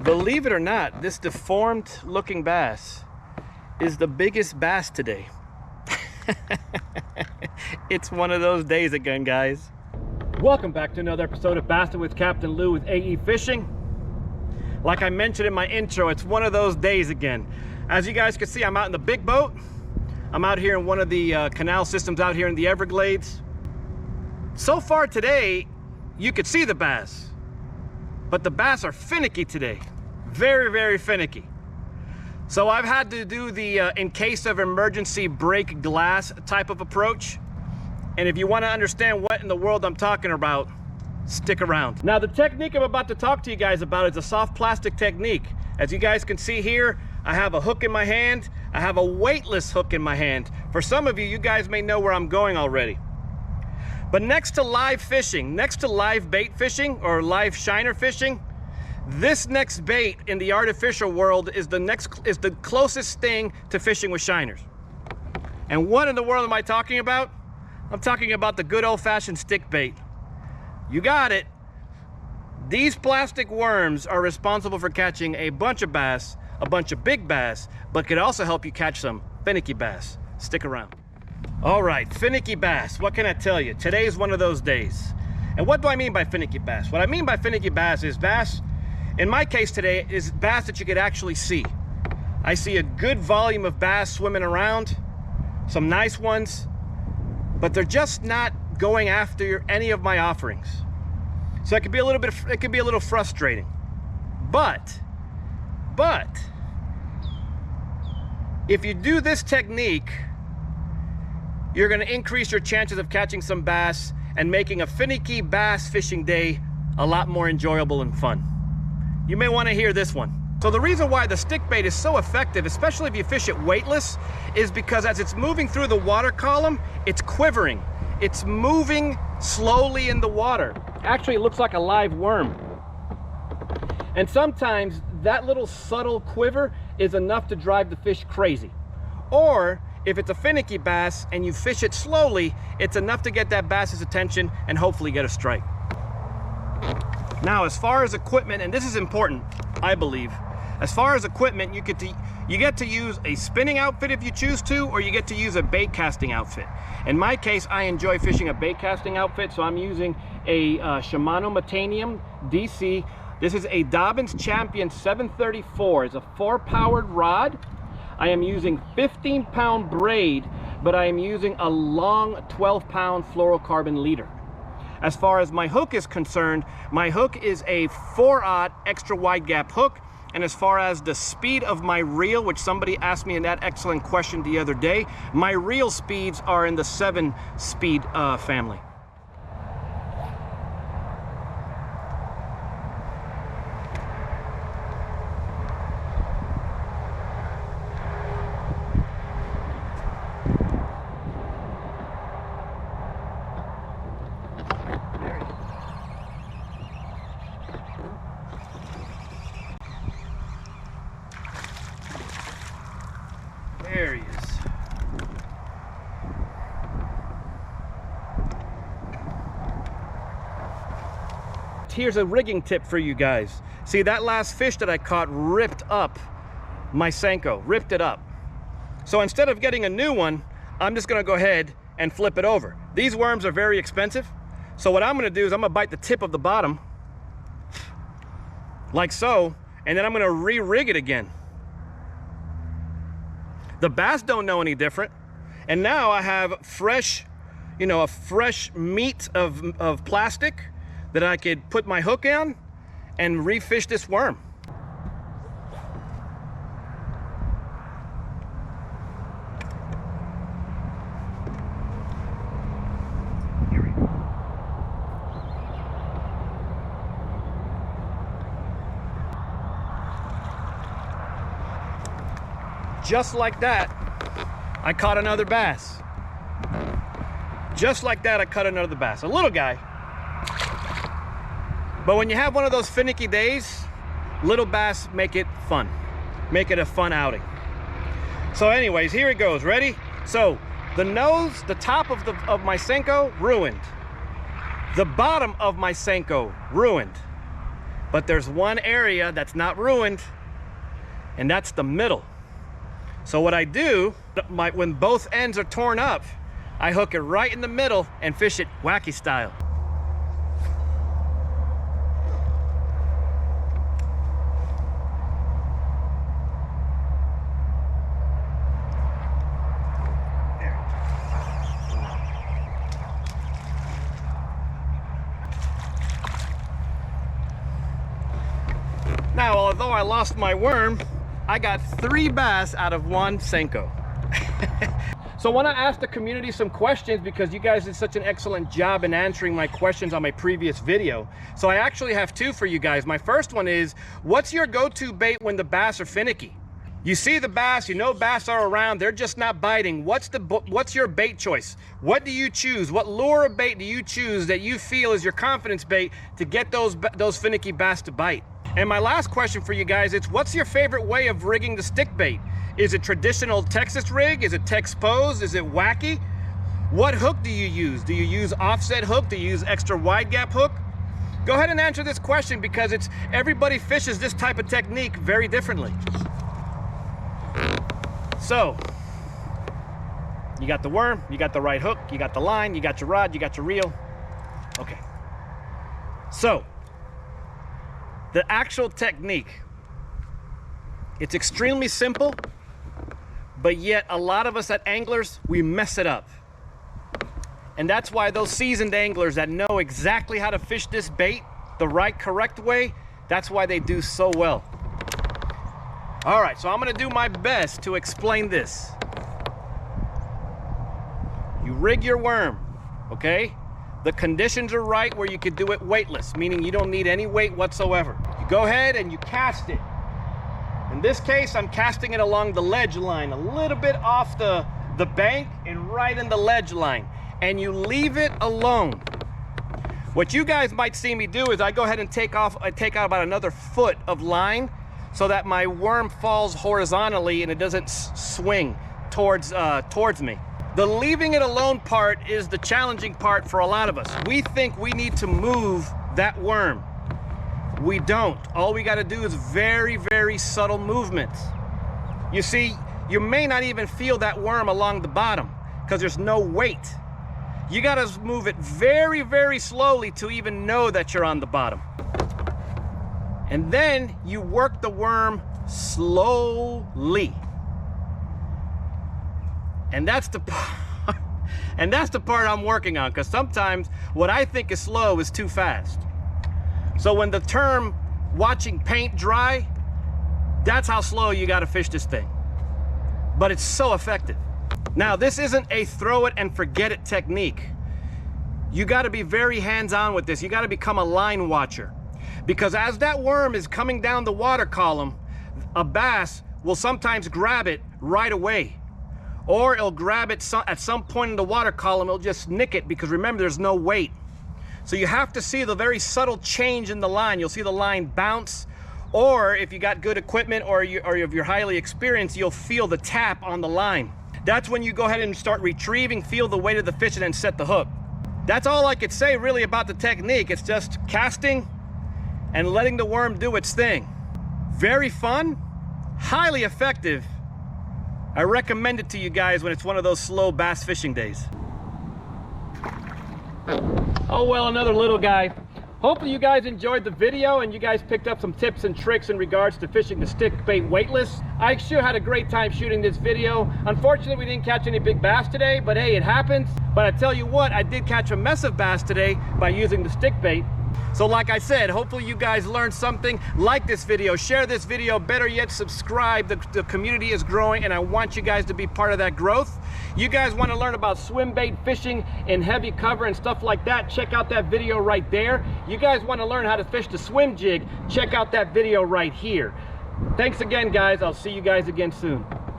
Believe it or not, this deformed looking bass is the biggest bass today. It's one of those days again, guys. Welcome back to another episode of Bassin' with Captain Lou with AE Fishing. Like I mentioned in my intro, it's one of those days again. As you guys can see, I'm out in the big boat. I'm out here in one of the canal systems out here in the Everglades. So far today, you could see the bass, but the bass are finicky today. Very, very finicky. So I've had to do the in case of emergency break glass type of approach. And if you want to understand what in the world I'm talking about, stick around. Now the technique I'm about to talk to you guys about is a soft plastic technique. As you guys can see here, I have a hook in my hand. I have a weightless hook in my hand. For some of you, you guys may know where I'm going already. But next to live fishing, next to live bait fishing or live shiner fishing, this next bait in the artificial world is the closest thing to fishing with shiners. And what in the world am I talking about? I'm talking about the good old-fashioned stick bait. You got it. These plastic worms are responsible for catching a bunch of bass, a bunch of big bass, but could also help you catch some finicky bass. Stick around. All right, finicky bass, what can I tell you? Today is one of those days. And what do I mean by finicky bass? What I mean by finicky bass is bass, in my case today, is bass that you could actually see. I see a good volume of bass swimming around, some nice ones, but they're just not going after any of my offerings. So it could be a little frustrating. But if you do this technique, you're going to increase your chances of catching some bass and making a finicky bass fishing day a lot more enjoyable and fun. You may want to hear this one. So the reason why the stick bait is so effective, especially if you fish it weightless, is because as it's moving through the water column, it's quivering. It's moving slowly in the water. Actually, it looks like a live worm. And sometimes that little subtle quiver is enough to drive the fish crazy. Or if it's a finicky bass and you fish it slowly, it's enough to get that bass's attention and hopefully get a strike. Now, as far as equipment, and this is important, I believe, as far as equipment, you get to use a spinning outfit if you choose to, or you get to use a bait casting outfit. In my case, I enjoy fishing a bait casting outfit, so I'm using a Shimano Metanium DC. This is a Dobbins Champion 734. It's a 4-powered rod. I am using 15-pound braid, but I am using a long 12-pound fluorocarbon leader. As far as my hook is concerned, my hook is a 4/0 extra wide gap hook. And as far as the speed of my reel, which somebody asked me in that excellent question the other day, my reel speeds are in the 7-speed family. There he is. Here's a rigging tip for you guys. See, that last fish that I caught ripped up my Senko, ripped it up. So instead of getting a new one, I'm just gonna go ahead and flip it over. These worms are very expensive. So what I'm gonna do is I'm gonna bite the tip of the bottom, like so, and then I'm gonna re-rig it again. The bass don't know any different. And now I have fresh, a fresh meat of plastic that I could put my hook on and refish this worm. Here we go. Just like that, I caught another bass. Just like that, I caught another bass. A little guy. But when you have one of those finicky days, little bass make it fun. Make it a fun outing. So anyways, here it goes. Ready? So the nose, the top of my Senko, ruined. The bottom of my Senko, ruined. But there's one area that's not ruined, and that's the middle. So what I do, when both ends are torn up, I hook it right in the middle and fish it wacky style. Now, although I lost my worm, I got 3 bass out of 1 Senko. So I want to ask the community some questions because you guys did such an excellent job in answering my questions on my previous video. So I actually have 2 for you guys. My first one is, what's your go-to bait when the bass are finicky? You see the bass, you know bass are around, they're just not biting. What's your bait choice? What do you choose? What lure of bait do you choose that you feel is your confidence bait to get those finicky bass to bite? And my last question for you guys is, what's your favorite way of rigging the stick bait? Is it traditional Texas rig? Is it Tex Pose? Is it wacky? What hook do you use? Do you use offset hook? Do you use extra wide gap hook? Go ahead and answer this question because everybody fishes this type of technique very differently. So, you got the worm, you got the right hook, you got the line, you got your rod, you got your reel. Okay. So, the actual technique, it's extremely simple, but yet a lot of us at anglers, we mess it up. And that's why those seasoned anglers that know exactly how to fish this bait the right, correct way, that's why they do so well. All right, so I'm gonna do my best to explain this. You rig your worm, okay? The conditions are right where you could do it weightless, meaning you don't need any weight whatsoever. You go ahead and you cast it. In this case, I'm casting it along the ledge line, a little bit off the bank and right in the ledge line. And you leave it alone. What you guys might see me do is I go ahead and take out about another foot of line so that my worm falls horizontally and it doesn't swing towards me. The leaving it alone part is the challenging part for a lot of us. We think we need to move that worm. We don't. All we got to do is very, very subtle movements. You see, you may not even feel that worm along the bottom because there's no weight. You got to move it very, very slowly to even know that you're on the bottom. And then you work the worm slowly. And that's the part, and that's the part I'm working on, because sometimes what I think is slow is too fast. So when the term watching paint dry, that's how slow you got to fish this thing. But it's so effective. Now, this isn't a throw it and forget it technique. You got to be very hands-on with this. You got to become a line watcher, because as that worm is coming down the water column, a bass will sometimes grab it right away. Or it'll grab it at some point in the water column, it'll just nick it, because remember, there's no weight. So you have to see the very subtle change in the line. You'll see the line bounce, or if you got good equipment or if you're highly experienced, you'll feel the tap on the line. That's when you go ahead and start retrieving, feel the weight of the fish, and then set the hook. That's all I could say really about the technique. It's just casting and letting the worm do its thing. Very fun, highly effective. I recommend it to you guys when it's one of those slow bass fishing days. Oh well, another little guy. Hopefully you guys enjoyed the video and you guys picked up some tips and tricks in regards to fishing the stick bait weightless. I sure had a great time shooting this video. Unfortunately, we didn't catch any big bass today, but hey, it happens. But I tell you what, I did catch a mess of bass today by using the stick bait. So like I said, hopefully you guys learned something. Like this video, share this video, better yet subscribe. The community is growing and I want you guys to be part of that growth. You guys want to learn about swim bait fishing in heavy cover and stuff like that, check out that video right there. You guys want to learn how to fish the swim jig, check out that video right here. Thanks again, guys. I'll see you guys again soon.